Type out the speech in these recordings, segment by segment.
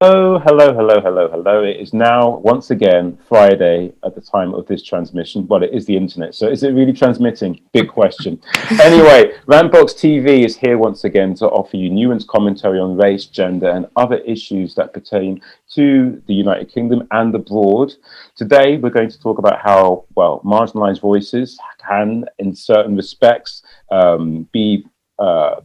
Oh, hello. It is now, once again, Friday at the time of this transmission. Well, it is the internet, so is it really transmitting? Big question. Anyway, RantboxTV is here once again to offer you nuanced commentary on race, gender, and other issues that pertain to the United Kingdom and abroad. Today, we're going to talk about how, well, marginalised voices can, in certain respects, be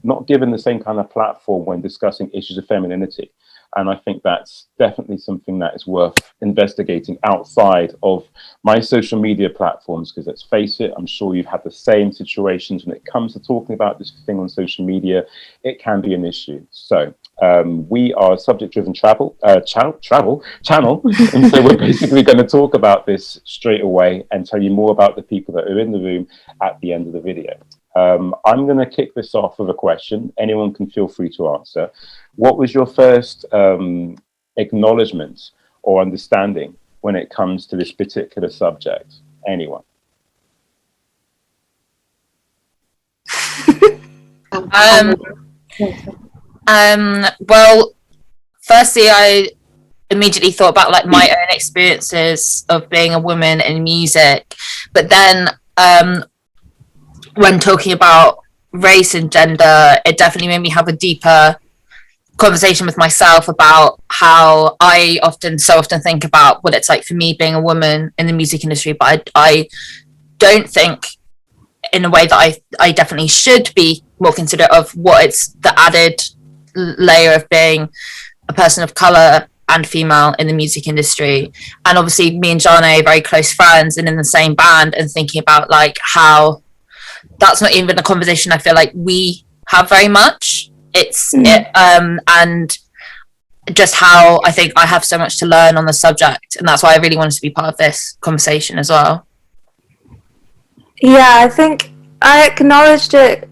not given the same kind of platform when discussing issues of femininity. And I think that's definitely something that is worth investigating outside of my social media platforms, because let's face it, I'm sure you've had the same situations when it comes to talking about this thing on social media. It can be an issue. So we are a subject-driven channel, and so we're basically going to talk about this straight away and tell you more about the people that are in the room at the end of the video. I'm going to kick this off with a question. Anyone can feel free to answer. What was your first acknowledgement or understanding when it comes to this particular subject? Anyone? Well, firstly, I immediately thought about like my own experiences of being a woman in music, but then when talking about race and gender, it definitely made me have a deeper conversation with myself about how I so often think about what it's like for me being a woman in the music industry, but I don't think in a way that I definitely should be more considerate of what it's the added layer of being a person of colour and female in the music industry. And obviously me and Zhane are very close friends and in the same band, and thinking about like how that's not even a conversation I feel like we have very much. And just how I think I have so much to learn on the subject, and that's why I really wanted to be part of this conversation as well. Yeah, I think I acknowledged it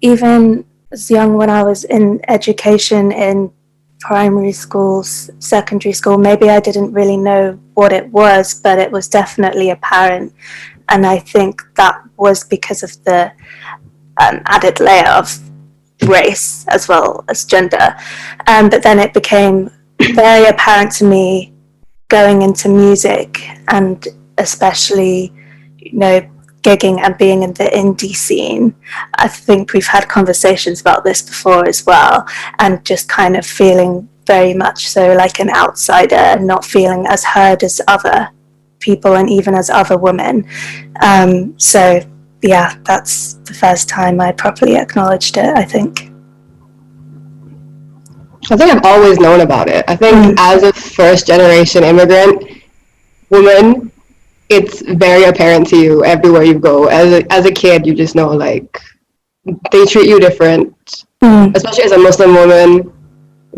even as young, when I was in education in primary schools, secondary school. Maybe I didn't really know what it was, but it was definitely apparent. And I think that was because of the added layer of race as well as gender. But then it became very apparent to me going into music, and especially, you know, gigging and being in the indie scene. I think we've had conversations about this before as well, and just kind of feeling very much so like an outsider and not feeling as heard as other people and even as other women. So yeah, that's the first time I properly acknowledged it, I think. I think I've always known about it. I think as a first generation immigrant woman, it's very apparent to you everywhere you go. As a kid, you just know like they treat you different, especially as a Muslim woman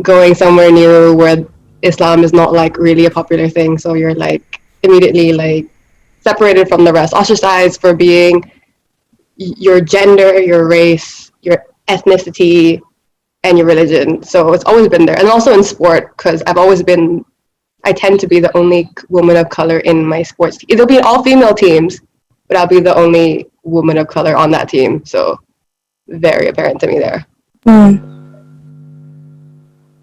going somewhere new where Islam is not like really a popular thing. So you're like immediately like separated from the rest, ostracized for being your gender, your race, your ethnicity, and your religion. So it's always been there. And also in sport, because I tend to be the only woman of color in my sports. It'll be all female teams, but I'll be the only woman of color on that team. So very apparent to me there.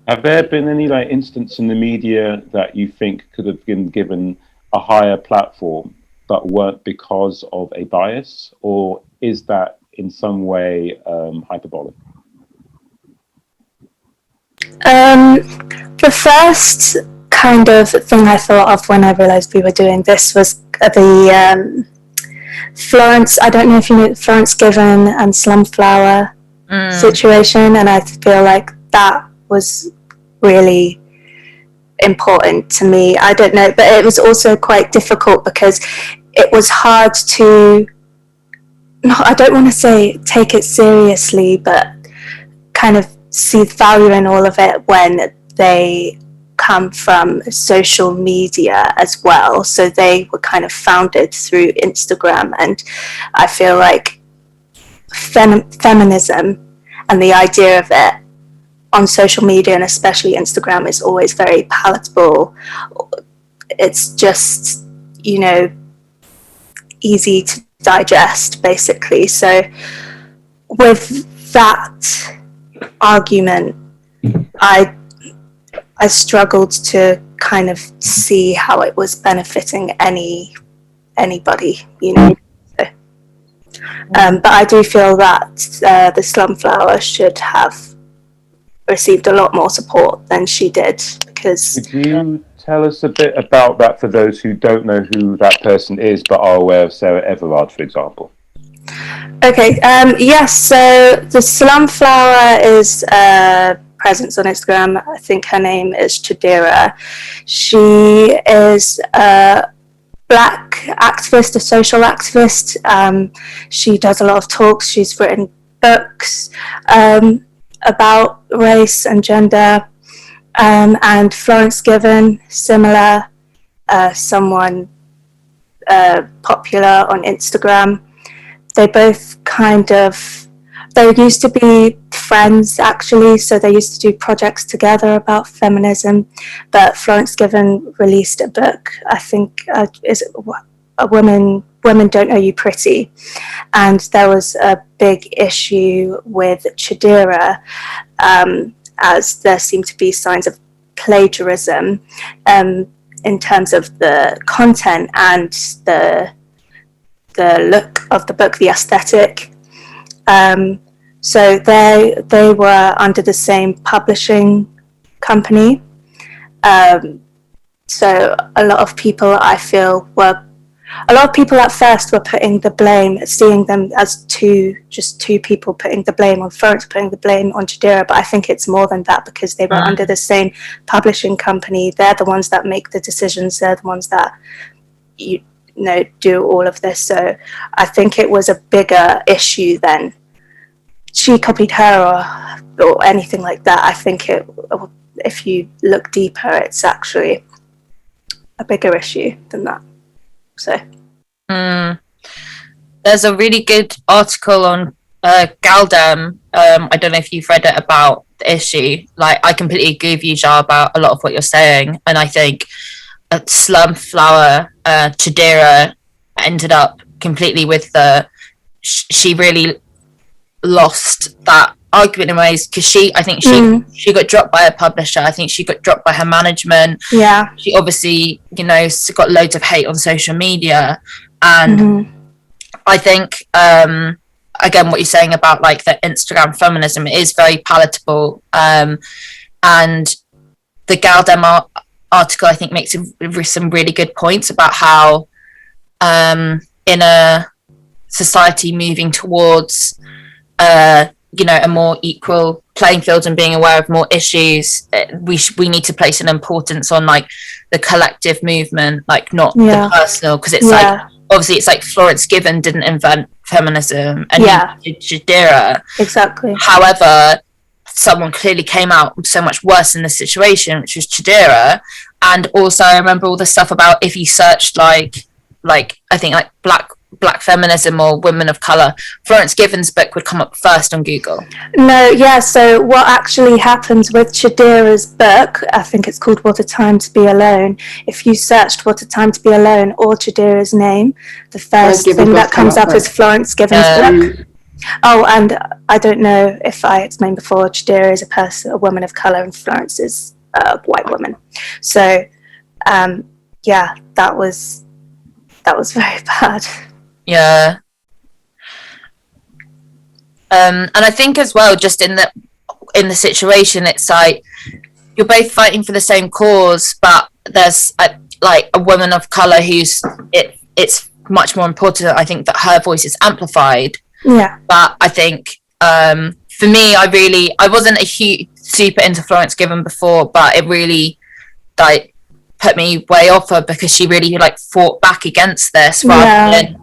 Have there been any like instance in the media that you think could have been given a higher platform but weren't because of a bias, or is that in some way hyperbolic? The first kind of thing I thought of when I realised we were doing this was the Florence, I don't know if you know Florence Given and Slumflower situation, and I feel like that was really important to me. I don't know, but it was also quite difficult because it was hard to, I don't want to say take it seriously, but kind of see value in all of it when they come from social media as well. So they were kind of founded through Instagram, and I feel like feminism and the idea of it on social media, and especially Instagram, is always very palatable. It's just, you know, easy to digest, basically. So with that argument, I struggled to kind of see how it was benefiting anybody, you know. So, but I do feel that the Slumflower should have received a lot more support than she did, because... Could you tell us a bit about that for those who don't know who that person is but are aware of Sarah Everard, for example? Okay, yes, so the Slumflower is presence on Instagram. I think her name is Chidera. She is a Black activist, a social activist. She does a lot of talks. She's written books about race and gender. And Florence Given, similar, someone popular on Instagram. They both they used to be friends, actually, so they used to do projects together about feminism. But Florence Given released a book, I think, is a Women Don't Know You Pretty, and there was a big issue with Chidera, as there seemed to be signs of plagiarism in terms of the content and the look of the book, the aesthetic. So they were under the same publishing company. So a lot of people, I feel, at first were putting the blame, seeing them as just two people, putting the blame on Florence, putting the blame on Chidera. But I think it's more than that, because they were under the same publishing company. They're the ones that make the decisions. They're the ones that do all of this. So I think it was a bigger issue than she copied her or anything like that. I think if you look deeper, it's actually a bigger issue than that. So there's a really good article on Galdem. I don't know if you've read it, about the issue. Like, I completely agree with you, Zha, about a lot of what you're saying, and I think Slumflower, Chidera ended up completely with she really lost that argument in ways, because she got dropped by a publisher. I think she got dropped by her management. Yeah, she obviously got loads of hate on social media, and I think again, what you're saying about like the Instagram feminism is very palatable, and the Galdem article, I think, makes some really good points about how in a society moving towards a more equal playing field and being aware of more issues, we need to place an importance on like the collective movement, like not the personal, because it's like, obviously it's like Florence Given didn't invent feminism, and neither did Chidera. Exactly. However, someone clearly came out so much worse in the situation, which was Chidera. And also I remember all the stuff about, if you searched like I think like black feminism or women of color, Florence Given's book would come up first on Google. So what actually happens with Chidera's book, I think it's called What a Time to Be Alone. If you searched What a Time to Be Alone or Chidera's name, the first thing that comes up is Florence Given's book. Oh, and I don't know if I explained before, Chidera is a woman of color, and Florence is a white woman. So that was very bad. Yeah. And I think as well, just in the situation, it's like you're both fighting for the same cause, but there's a woman of color who's it's much more important, I think, that her voice is amplified. Yeah. But I think for me, I wasn't a huge super into Florence Given before, but it really like put me way off her, because she really like fought back against this rather than,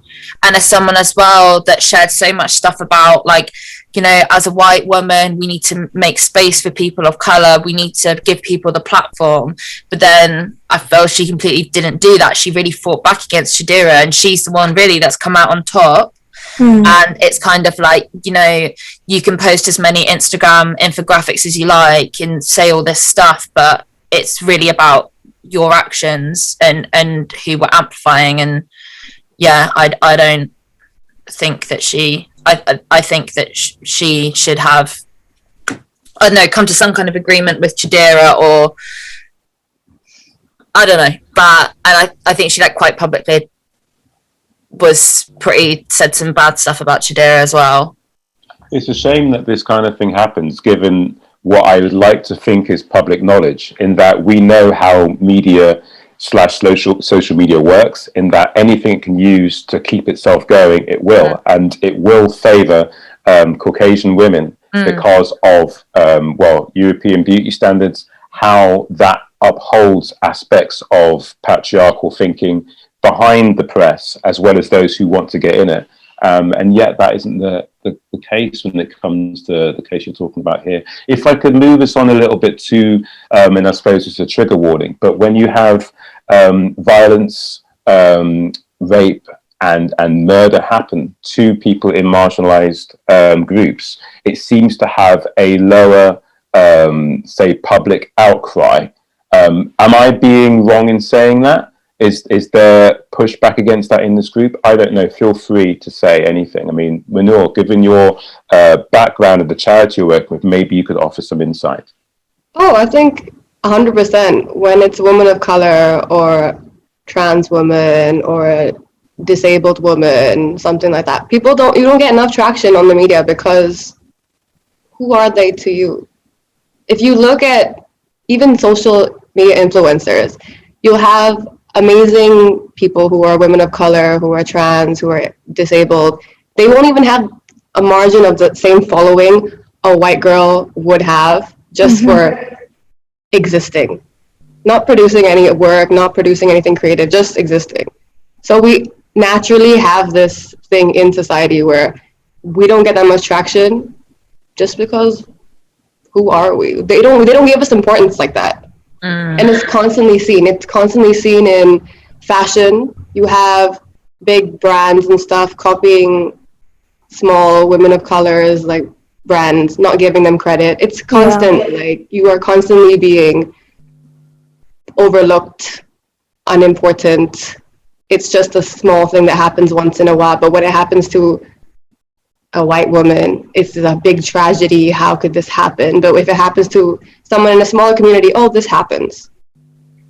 and as someone as well that shared so much stuff about like, as a white woman, we need to make space for people of color, we need to give people the platform. But then I felt she completely didn't do that. She really fought back against Chidera, and she's the one really that's come out on top. And it's kind of like, you can post as many Instagram infographics as you like and say all this stuff, but it's really about your actions and who we're amplifying. And I don't think that I think that she should have I don't know, come to some kind of agreement with Chidera, or I don't know. But and I think she like quite publicly said some bad stuff about Chidera as well. It's a shame that this kind of thing happens, given what I would like to think is public knowledge, in that we know how media / social media works, in that anything it can use to keep itself going, it will, and it will favor Caucasian women because of, European beauty standards, how that upholds aspects of patriarchal thinking behind the press, as well as those who want to get in it. And yet that isn't the case when it comes to the case you're talking about here. If I could move us on a little bit to, and I suppose it's a trigger warning, but when you have violence, rape, and murder happen to people in marginalized groups, it seems to have a lower, say, public outcry. Am I being wrong in saying that? Is there pushback against that in this group? I don't know. Feel free to say anything. I mean, Mahnoor, given your background of the charity you're working with, maybe you could offer some insight. Oh, I think 100%. When it's a woman of color or trans woman or a disabled woman, something like that, you don't get enough traction on the media because who are they to you? If you look at even social media influencers, you'll have amazing people who are women of color, who are trans, who are disabled. They won't even have a margin of the same following a white girl would have just for existing, not producing any work, not producing anything creative, just existing. So we naturally have this thing in society where we don't get that much traction just because who are we? They don't give us importance like that. And it's constantly seen. It's constantly seen in fashion. You have big brands and stuff copying small women of colors, like brands, not giving them credit. It's constant. Like you are constantly being overlooked, unimportant. It's just a small thing that happens once in a while. But when it happens to a white woman, it's a big tragedy. How could this happen? But if it happens to someone in a smaller community, oh, this happens.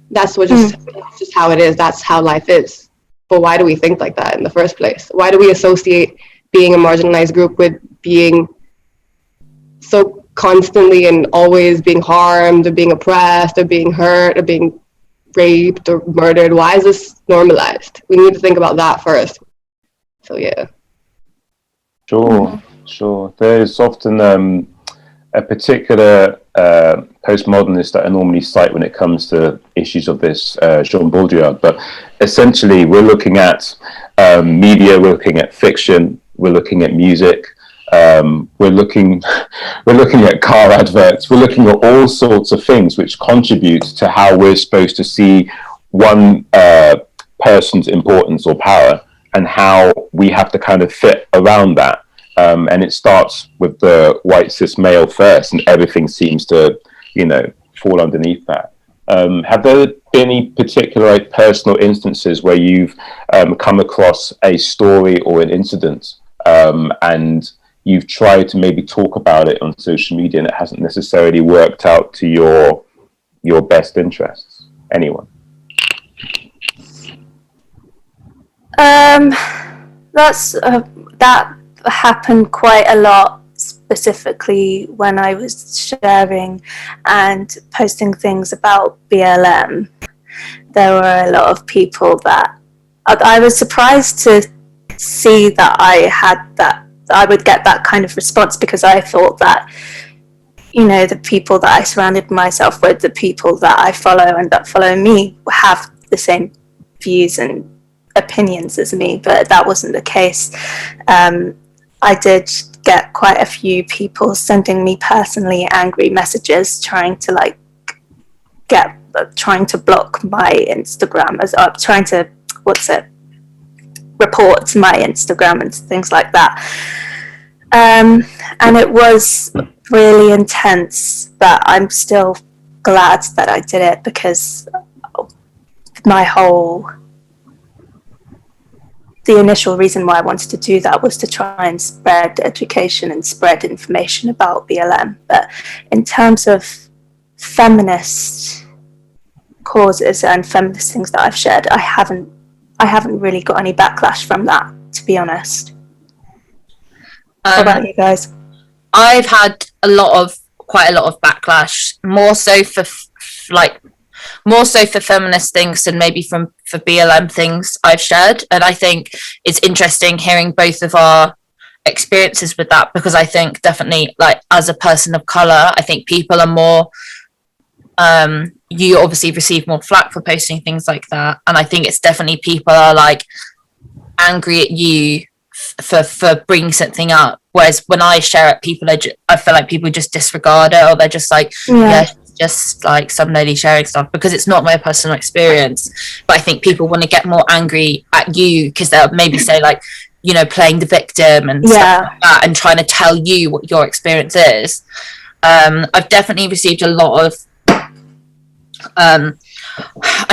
That's just how it is. That's how life is. But why do we think like that in the first place? Why do we associate being a marginalized group with being so constantly and always being harmed or being oppressed or being hurt or being raped or murdered? Why is this normalized? We need to think about that first. So yeah. Sure. There's often a particular postmodernist that I normally cite when it comes to issues of this, Jean Baudrillard. But essentially, we're looking at media, we're looking at fiction, we're looking at music, we're looking at car adverts, we're looking at all sorts of things which contribute to how we're supposed to see one person's importance or power, and how we have to kind of fit around that. And it starts with the white cis male first, and everything seems to, fall underneath that. Have there been any particular personal instances where you've come across a story or an incident, and you've tried to maybe talk about it on social media and it hasn't necessarily worked out to your best interests? Anyone? That happened quite a lot, specifically when I was sharing and posting things about BLM. There were a lot of people that I was surprised to see that I would get that kind of response, because I thought that, the people that I surrounded myself with, the people that I follow and that follow me, have the same views and opinions as me, but that wasn't the case. I did get quite a few people sending me personally angry messages, trying to block my Instagram, trying to report my Instagram and things like that. And it was really intense, but I'm still glad that I did it, because the initial reason why I wanted to do that was to try and spread education and spread information about BLM. But in terms of feminist causes and feminist things that I've shared, I haven't really got any backlash from that, to be honest. What about you guys? I've had quite a lot of backlash, more so for feminist things than maybe for BLM things I've shared. And I think it's interesting hearing both of our experiences with that, because I think definitely, like, as a person of color, I think people are more you obviously receive more flack for posting things like that, and I think it's definitely people are like angry at you for bringing something up, whereas when I share it, I feel like people just disregard it, or they're just like, yeah, just like some lady sharing stuff, because it's not my personal experience. But I think people want to get more angry at you because they'll maybe say, like, you know, playing the victim and stuff like that, and trying to tell you what your experience is. I've definitely received a lot of I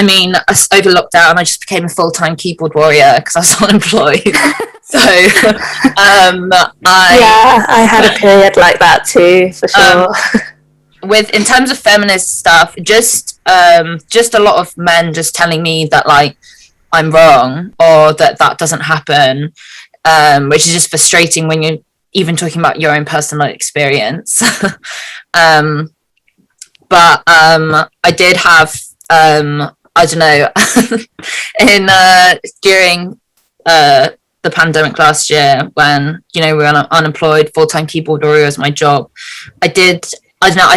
mean, over lockdown I just became a full-time keyboard warrior because I was unemployed. So I had a period like that too, for sure. In terms of feminist stuff, just a lot of men just telling me that, like, I'm wrong, or that doesn't happen, which is just frustrating when you're even talking about your own personal experience. But I did have I don't know during the pandemic last year, when, you know, we were unemployed, full-time keyboard warrior was my job. I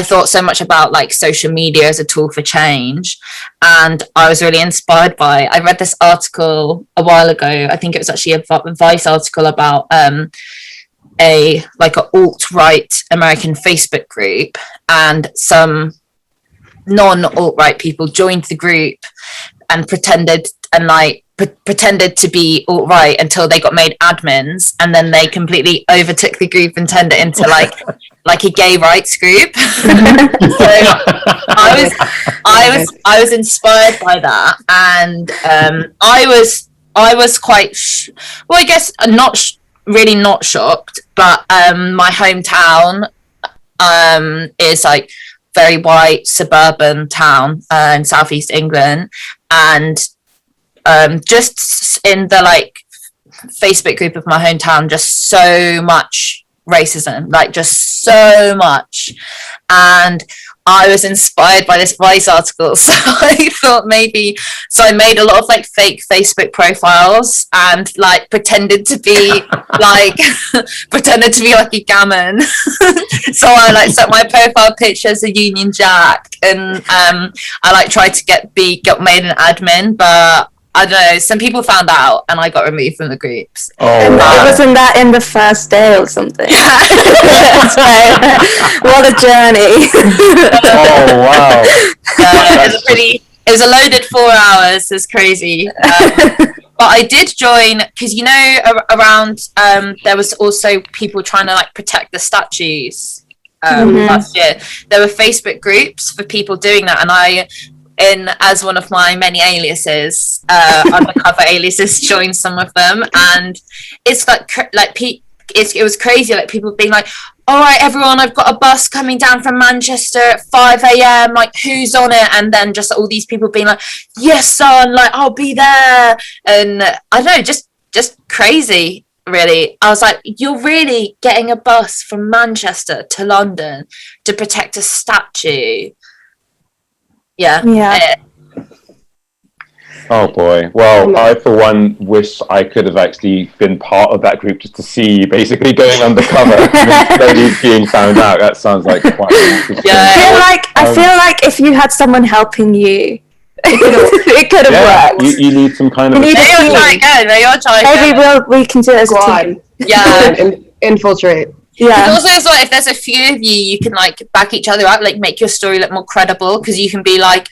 thought so much about, like, social media as a tool for change, and I was really inspired by I read this article a while ago. I think it was actually a Vice article about a alt-right American Facebook group, and some non-alt-right people joined the group and pretended to be alt-right until they got made admins, and then they completely overtook the group and turned it into like a gay rights group. So I was inspired by that, and I was quite I guess not really not shocked, but my hometown is like very white suburban town in southeast England, and just in the, like, Facebook group of my hometown, just so much racism, like, just so much. And I was inspired by this Vice article, so I thought I made a lot of, like, fake Facebook profiles and, like, pretended to be like a gammon. So I, like, set my profile picture as a Union Jack, and I, like, tried to get made an admin, but I don't know, some people found out and I got removed from the groups. Oh, wow. Wasn't that in the first day or something? What a journey. Oh, wow. It was a loaded 4 hours. It's crazy. But I did join, because, you know, around there was also people trying to, like, protect the statues last year. There were Facebook groups for people doing that, and as one of my many aliases, undercover aliases, joined some of them, and it's it was crazy, like, people being like, all right, everyone, I've got a bus coming down from Manchester at 5 a.m, like, who's on it? And then just all these people being like, yes, son, like, I'll be there. And I don't know, just crazy, really. I was like, you're really getting a bus from Manchester to London to protect a statue? Yeah. Oh boy. Well, I for one wish I could have actually been part of that group, just to see you basically going undercover and slowly being found out. That sounds like quite I feel like if you had someone helping you, it could have worked. You need some kind of maybe we can do it as a team. Yeah. Infiltrate. Yeah. Also, as well, if there's a few of you, you can, like, back each other up, like, make your story look more credible, because you can be like,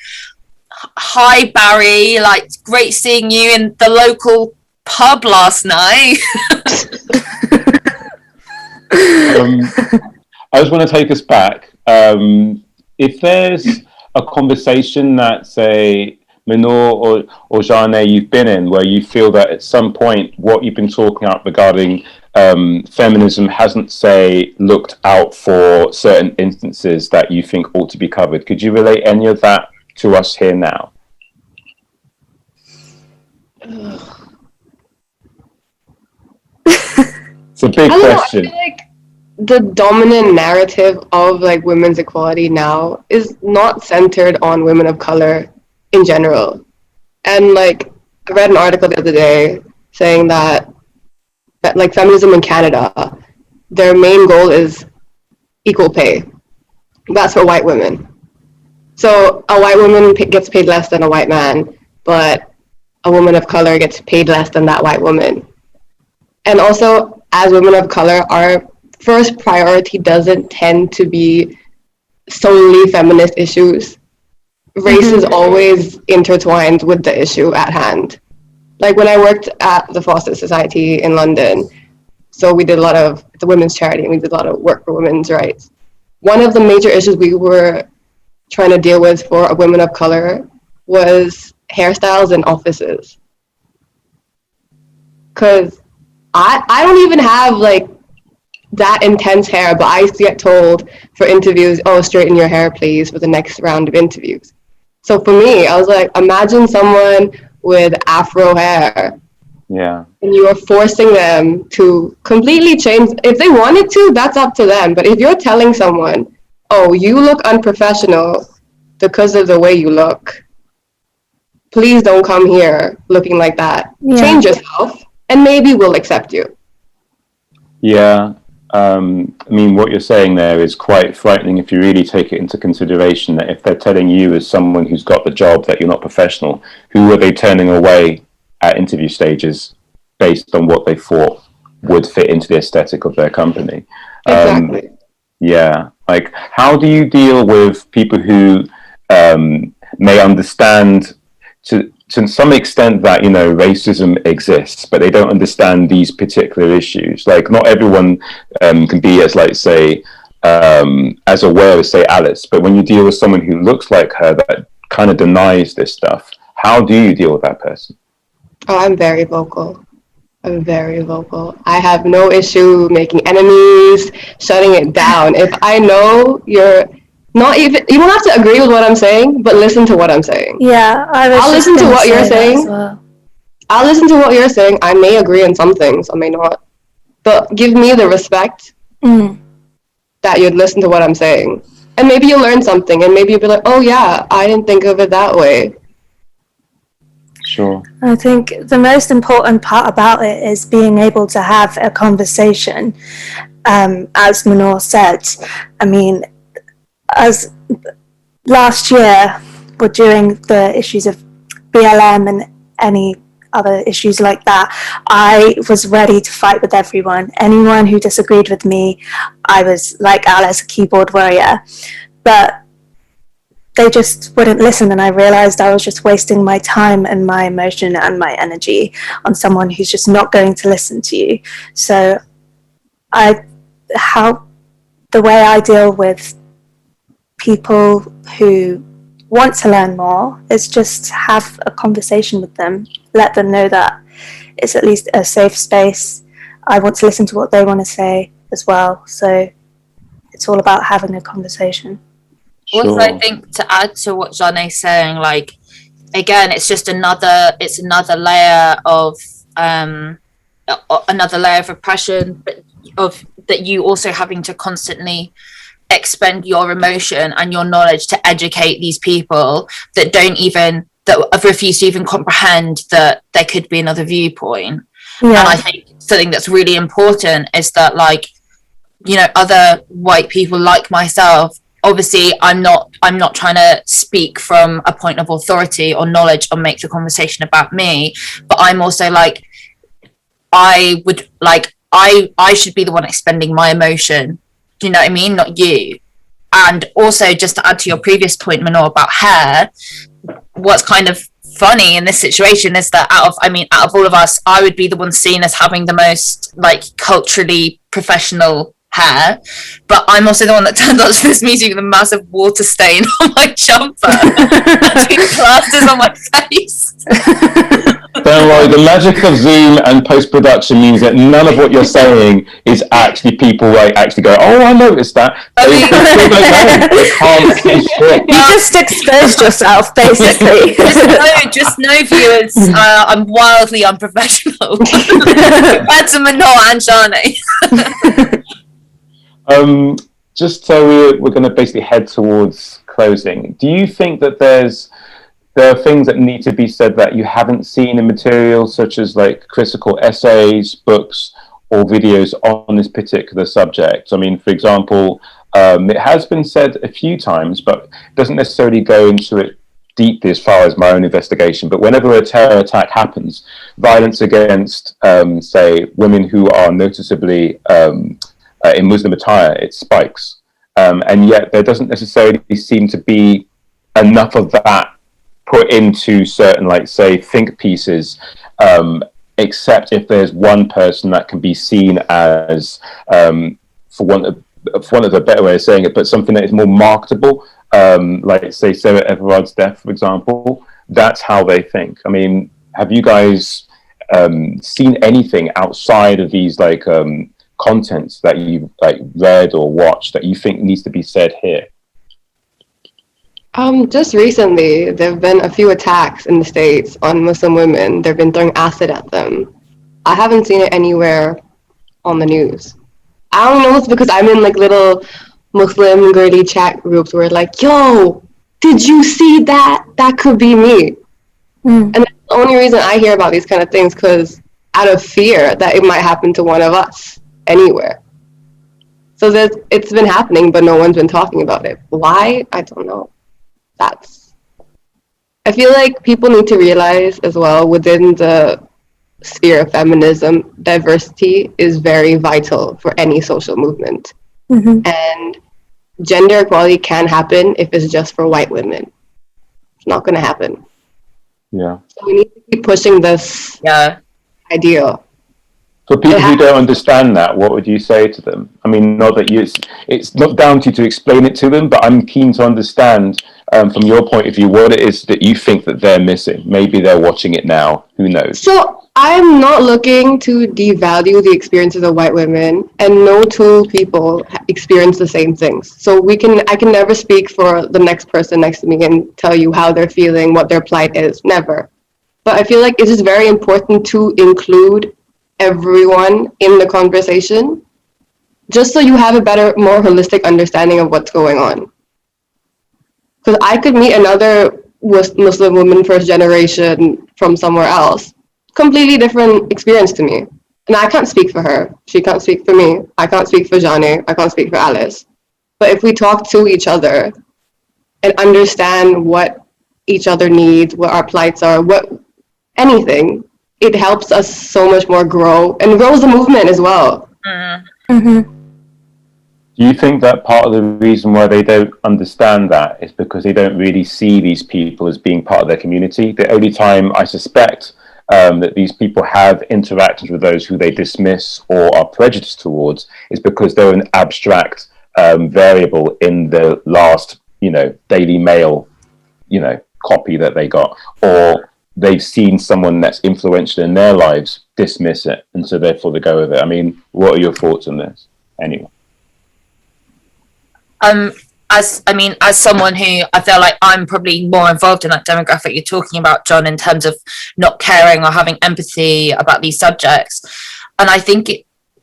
hi Barry, like, great seeing you in the local pub last night. I just want to take us back. If there's a conversation that, say, Mahnoor or Zhane, you've been in where you feel that at some point what you've been talking about regarding feminism hasn't, say, looked out for certain instances that you think ought to be covered? Could you relate any of that to us here now? It's a big question. I feel like the dominant narrative of like women's equality now is not centered on women of color in general. And like I read an article the other day saying that like feminism in Canada, their main goal is equal pay. That's for white women. So a white woman gets paid less than a white man, but a woman of color gets paid less than that white woman. And also, as women of color, our first priority doesn't tend to be solely feminist issues. Race is always intertwined with the issue at hand. Like when I worked at the Fawcett Society in London, so we did a lot of, it's a women's charity, and we did a lot of work for women's rights. One of the major issues we were trying to deal with for women of color was hairstyles in offices. Because I don't even have like that intense hair, but I used to get told for interviews, oh, straighten your hair, please, for the next round of interviews. So for me, I was like, imagine someone with afro hair. Yeah. And you are forcing them to completely change. If they wanted to, that's up to them. But if you're telling someone, oh, you look unprofessional because of the way you look, please don't come here looking like that. Yeah. Change yourself, and maybe we'll accept you. Yeah. I mean, what you're saying there is quite frightening if you really take it into consideration that if they're telling you as someone who's got the job that you're not professional, who are they turning away at interview stages based on what they thought would fit into the aesthetic of their company? Exactly. Yeah. Like, how do you deal with people who may understand to some extent that, you know, racism exists, but they don't understand these particular issues? Like, not everyone can be as, like, say, as aware as, say, Alice, but when you deal with someone who looks like her that kind of denies this stuff, how do you deal with that person? Oh, I'm very vocal. I'm very vocal. I have no issue making enemies, shutting it down. If I know you're not even, you don't have to agree with what I'm saying, but listen to what I'm saying. Yeah, I'll listen to what you're saying. Well. I'll listen to what you're saying. I may agree on some things, I may not. But give me the respect that you'd listen to what I'm saying. And maybe you'll learn something, and maybe you'll be like, oh yeah, I didn't think of it that way. Sure. I think the most important part about it is being able to have a conversation. As Mahnoor said, I mean, as last year, or during the issues of BLM and any other issues like that, I was ready to fight with everyone. Anyone who disagreed with me, I was, like Alice, a keyboard warrior. But they just wouldn't listen, and I realized I was just wasting my time and my emotion and my energy on someone who's just not going to listen to you. So the way I deal with people who want to learn more is just have a conversation with them, let them know that it's at least a safe space. I want to listen to what they want to say as well. So it's all about having a conversation. Sure. Also, I think to add to what Zhane's saying, like, again, it's just another layer of oppression, but that you also having to constantly expend your emotion and your knowledge to educate these people that have refused to even comprehend that there could be another viewpoint. Yeah. And I think something that's really important is that, like, you know, other white people like myself, obviously I'm not trying to speak from a point of authority or knowledge or make the conversation about me, but I'm also like, I should be the one expending my emotion. Do you know what I mean? Not you. And also, just to add to your previous point, Mahnoor, about hair, what's kind of funny in this situation is that out of all of us, I would be the one seen as having the most, like, culturally professional hair, but I'm also the one that turned up to this meeting with a massive water stain on my jumper and 2 plasters on my face. Don't worry, the magic of Zoom and post-production means that none of what you're saying is actually people like actually go, oh, I noticed that. They still don't know. They can't say shit. You just exposed yourself, basically. Just know, viewers, I'm wildly unprofessional. Compared to Mahnoor and Zhane. Just so we're going to basically head towards closing. Do you think that there are things that need to be said that you haven't seen in material, such as like critical essays, books, or videos on this particular subject? I mean, for example, it has been said a few times, but it doesn't necessarily go into it deeply as far as my own investigation. But whenever a terror attack happens, violence against, say, women who are noticeably in Muslim attire, it spikes. And yet there doesn't necessarily seem to be enough of that put into certain, like, say, think pieces, except if there's one person that can be seen as, for want of a better way of saying it, but something that is more marketable, like, say, Sarah Everard's death, for example. That's how they think. I mean, have you guys seen anything outside of these, like, contents that you've, like, read or watched that you think needs to be said here? Just recently, there have been a few attacks in the States on Muslim women. They've been throwing acid at them. I haven't seen it anywhere on the news. I don't know if it's because I'm in like little Muslim girly chat groups where like, yo, did you see that? That could be me. And that's the only reason I hear about these kind of things, because out of fear that it might happen to one of us anywhere. So it's been happening, but no one's been talking about it. Why? I don't know. I feel like people need to realize as well, within the sphere of feminism, diversity is very vital for any social movement. And gender equality can happen if it's just for white women. It's not going to happen. Yeah. So we need to keep pushing this idea. For people who don't understand that, what would you say to them? I mean, not that it's not down to you to explain it to them, but I'm keen to understand from your point of view what it is that you think that they're missing. Maybe they're watching it now. Who knows? So I'm not looking to devalue the experiences of white women, and no two people experience the same things. So I can never speak for the next person next to me and tell you how they're feeling, what their plight is. Never. But I feel like it is very important to include everyone in the conversation, just so you have a better, more holistic understanding of what's going on. Because I could meet another Muslim woman, first generation, from somewhere else, completely different experience to me. And I can't speak for her. She can't speak for me. I can't speak for Zhane. I can't speak for Alice. But if we talk to each other and understand what each other needs, what our plights are, anything, it helps us so much more grow and grows the movement as well. Do you think that part of the reason why they don't understand that is because they don't really see these people as being part of their community? The only time I suspect that these people have interactions with those who they dismiss or are prejudiced towards is because they're an abstract variable in the last, Daily Mail, copy that they got, or they've seen someone that's influential in their lives dismiss it, and so therefore they go with it. I mean, what are your thoughts on this? Anyway. As someone who I feel like I'm probably more involved in that demographic you're talking about, John, in terms of not caring or having empathy about these subjects. And I think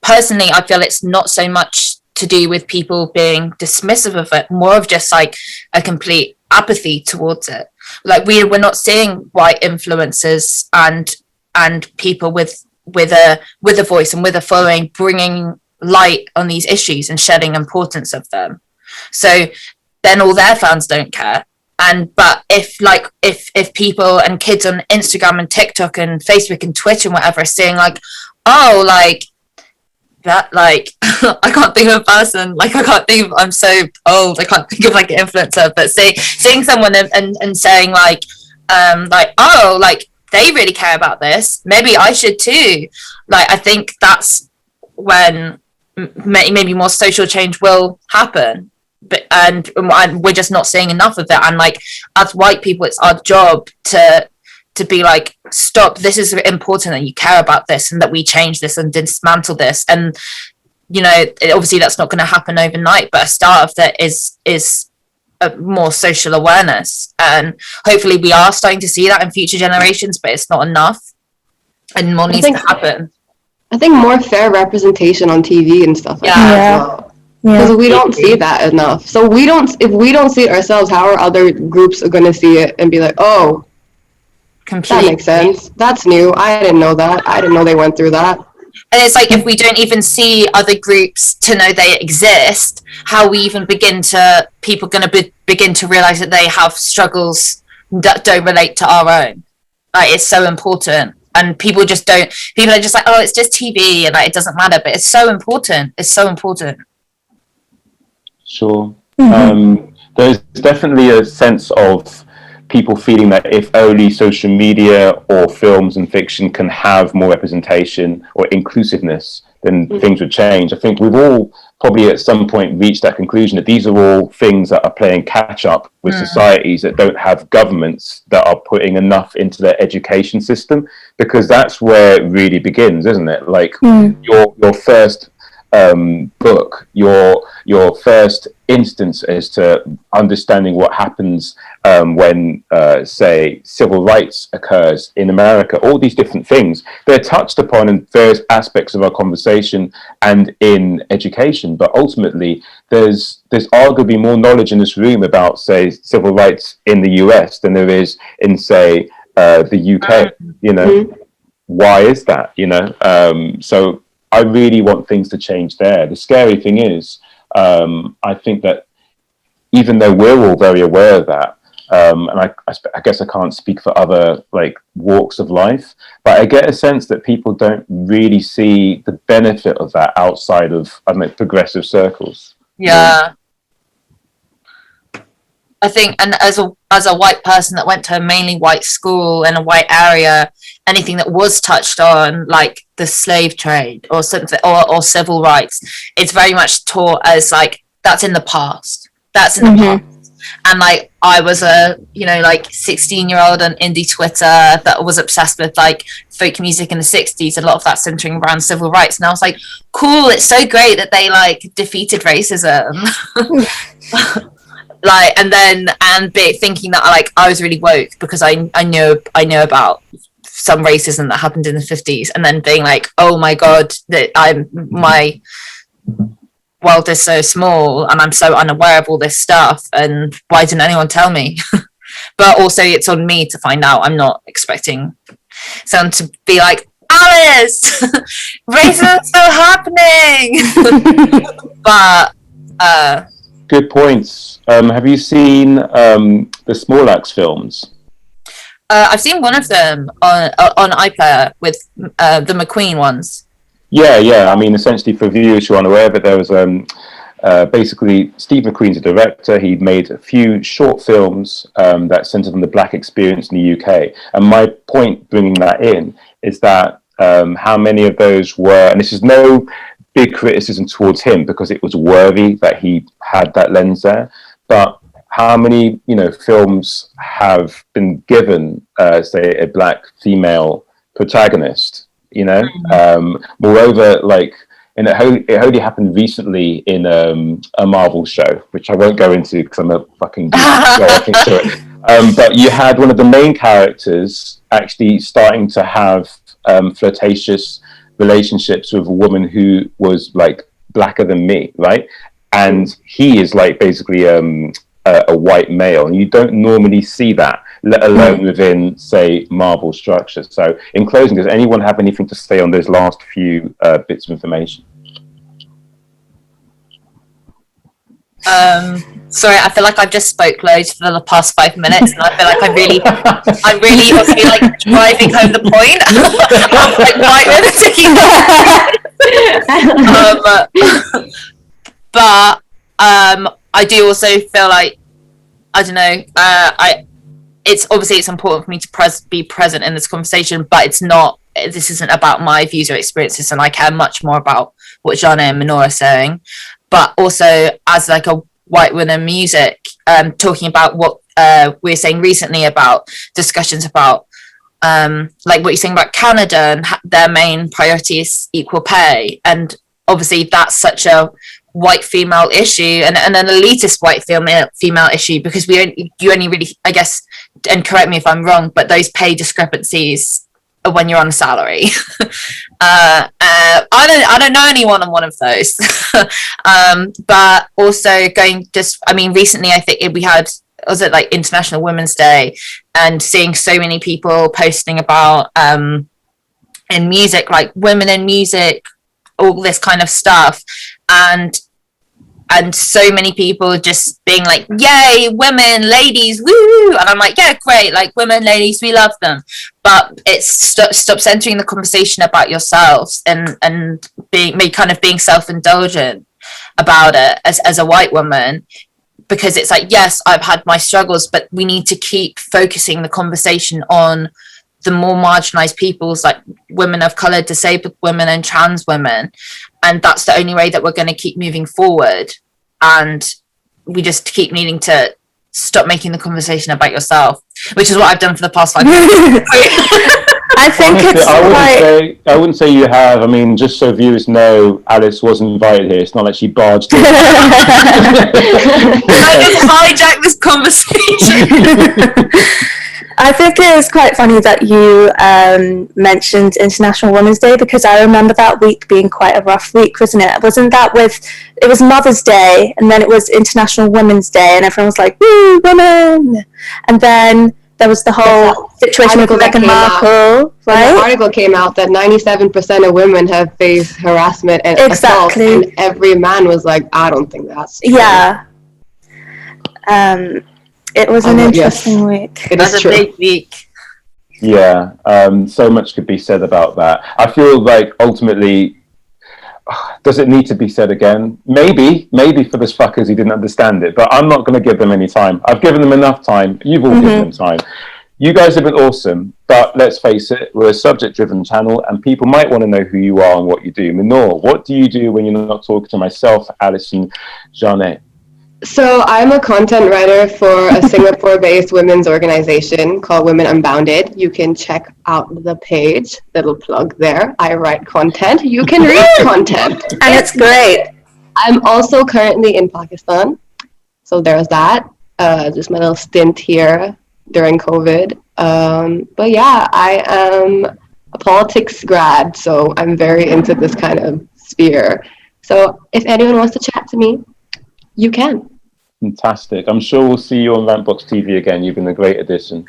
personally, I feel it's not so much to do with people being dismissive of it, more of just like a complete apathy towards it. Like we're not seeing white influencers and people with a voice and with a following bringing light on these issues and shedding importance of them. So then all their fans don't care. But if people and kids on Instagram and TikTok and Facebook and Twitter and whatever are seeing like, oh, like that, like I can't think of a person, like I can't think of, I'm so old, I can't think of like an influencer, but seeing someone and saying like oh, like they really care about this, maybe I should too. Like I think that's when maybe more social change will happen. But and we're just not seeing enough of it. And like, as white people, it's our job to be like, stop, this is important, that you care about this, and that we change this and dismantle this. And you know, obviously that's not going to happen overnight, but a start of that is a more social awareness, and hopefully we are starting to see that in future generations, but it's not enough, and more needs to happen. I think more fair representation on TV and stuff like that as well. Because we don't see that enough. So if we don't see it ourselves, how are other groups going to see it and be like, oh, completely. That makes sense. That's new. I didn't know that. I didn't know they went through that. And it's like, if we don't even see other groups to know they exist, how we even people going to begin to realize that they have struggles that don't relate to our own. Like, it's so important. And people are just like, oh, it's just TV, and like, it doesn't matter, but it's so important. It's so important. Sure. There's definitely a sense of people feeling that if only social media or films and fiction can have more representation or inclusiveness, then things would change. I think we've all probably at some point reached that conclusion that these are all things that are playing catch up with societies that don't have governments that are putting enough into their education system, because that's where it really begins, isn't it? Like your first book, your first instance as to understanding what happens when, say, civil rights occurs in America. All these different things, they're touched upon in various aspects of our conversation and in education. But ultimately, there's arguably more knowledge in this room about, say, civil rights in the US than there is in, say, the UK. You know, why is that? You know, so I really want things to change there. The scary thing is, I think that even though we're all very aware of that, and I guess I can't speak for other like walks of life, but I get a sense that people don't really see the benefit of that outside of, I mean, progressive circles. Yeah. I think, and as a white person that went to a mainly white school in a white area, anything that was touched on, like the slave trade or something, or civil rights, it's very much taught as like, that's in the past. That's in the past. And like, I was a, you know, like 16-year-old on indie Twitter that was obsessed with like folk music in the 60s, a lot of that centering around civil rights. And I was like, cool, it's so great that they like defeated racism. Like, thinking that like I was really woke because I know about some racism that happened in the 50s, and then being like, oh my god, that my world is so small and I'm so unaware of all this stuff, and why didn't anyone tell me? But also it's on me to find out. I'm not expecting someone to be like, Alice, racism's still happening. But good points. Have you seen the Smollax films? I've seen one of them on iPlayer with the McQueen ones. Yeah. I mean, essentially, for viewers who aren't aware of it, there was basically Steve McQueen's a director. He made a few short films that centered on the Black experience in the UK. And my point bringing that in is that how many of those were, and this is no big criticism towards him because it was worthy that he had that lens there, but how many, you know, films have been given, say, a Black female protagonist, you know? Moreover, like, and it only happened recently in a Marvel show, which I won't go into because I'm a fucking geek. But you had one of the main characters actually starting to have flirtatious relationships with a woman who was like blacker than me, right? And he is like basically a white male, and you don't normally see that, let alone within, say, Marvel structures. So in closing, does anyone have anything to say on those last few bits of information? Sorry, I feel like I've just spoke loads for the past 5 minutes, and I feel like I'm really obviously like driving home the point. Like 5 minutes. But I do also feel like, I don't know, it's important for me to be present in this conversation, but it's not this isn't about my views or experiences, and I care much more about what Zhane and Mahnoor are saying. But also as like a white woman in music, talking about what we were saying recently about discussions about like what you're saying about Canada and their main priority is equal pay, and obviously that's such a white female issue and an elitist white female issue, because you only really, I guess, and correct me if I'm wrong, but those pay discrepancies are when you're on a salary. I don't know anyone on one of those. But also recently I think we had, was it like International Women's Day, and seeing so many people posting about in music, like women in music, all this kind of stuff, and so many people just being like, yay, women, ladies, woo, and I'm like, yeah, great, like women, ladies, we love them, but it's stop centering the conversation about yourselves and being self-indulgent about it as a white woman, because it's like, yes, I've had my struggles, but we need to keep focusing the conversation on the more marginalized peoples, like women of color, disabled women, and trans women. And that's the only way that we're going to keep moving forward. And we just keep needing to stop making the conversation about yourself, which is what I've done for the past 5 years. I think honestly, I wouldn't say you have. I mean, just so viewers know, Alice was invited here. It's not like she barged in. I just hijacked this conversation. I think it was quite funny that you mentioned International Women's Day, because I remember that week being quite a rough week, wasn't it? Wasn't that it was Mother's Day, and then it was International Women's Day, and everyone was like, woo, women! And then there was the whole situation with Meghan Markle, right? An article came out that 97% of women have faced harassment and assault, and every man was like, I don't think that's true. Yeah. It was an interesting week. It was a big week. Yeah, so much could be said about that. I feel like ultimately, does it need to be said again? Maybe for those fuckers who didn't understand it, but I'm not going to give them any time. I've given them enough time. You've all given them time. You guys have been awesome, but let's face it, we're a subject-driven channel, and people might want to know who you are and what you do. Mahnoor, what do you do when you're not talking to myself, Alice, and Zhane? So I'm a content writer for a Singapore-based women's organization called Women Unbounded. You can check out the page, little plug there. I write content. You can read content. And it's great. I'm also currently in Pakistan. So there's that. Just my little stint here during COVID. But yeah, I am a politics grad, so I'm very into this kind of sphere. So if anyone wants to chat to me, you can. Fantastic. I'm sure we'll see you on RantboxTV again. You've been a great addition.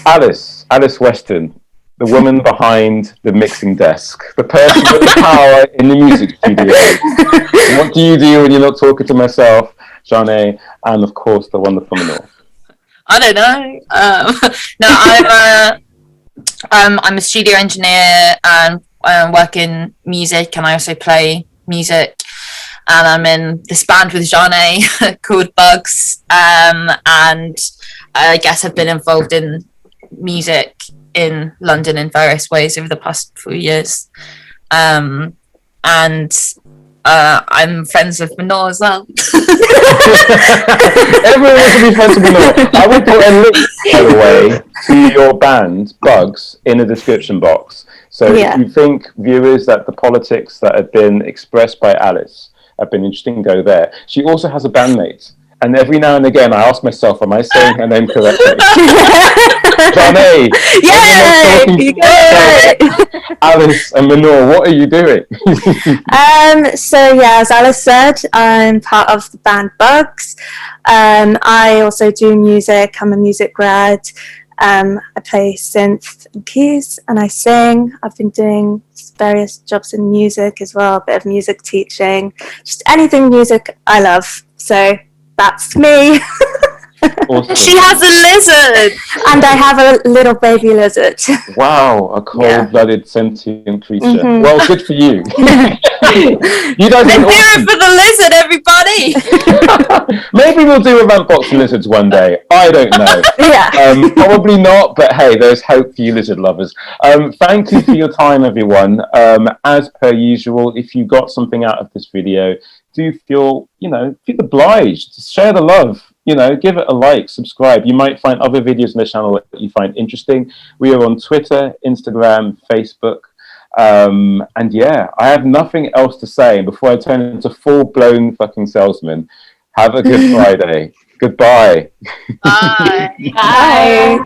Alice Weston, the woman behind the mixing desk, the person with the power in the music studio. What do you do when you're not talking to myself, Zhane, and of course the wonderful Mahnoor? I don't know. I'm a studio engineer and work in music, and I also play music. And I'm in this band with Zhane called Bugs, and I guess I've been involved in music in London in various ways over the past few years. And I'm friends with Mahnoor as well. Everyone wants to be friends with Mahnoor. I will put a link, by the way, to your band, Bugs, in the description box. So if you think, viewers, that the politics that have been expressed by Alice have been interesting, go there. She also has a bandmate, and every now and again I ask myself, am I saying her name correctly? Zhane, Alice and Mahnoor, what are you doing? So yeah, as Alice said, I'm part of the band Bugs. I also do music. I'm a music grad. I play synth and keys, and I sing. I've been doing various jobs in music as well, a bit of music teaching, just anything music I love. So that's me. Awesome. She has a lizard. And I have a little baby lizard. Wow, a cold-blooded sentient creature. Mhm. Well, good for you. You guys Let's are do awesome. it for the lizard, everybody. Maybe we'll do a Rantbox for lizards one day. I don't know. Yeah. Probably not, but hey, there's hope for you lizard lovers. Thank you for your time, everyone. As per usual, if you got something out of this video, do feel obliged. Share the love. Give it a like, subscribe. You might find other videos on the channel that you find interesting. We are on Twitter, Instagram, Facebook. And yeah, I have nothing else to say. And before I turn into full-blown fucking salesman, have a good Friday. Goodbye. Bye. Bye.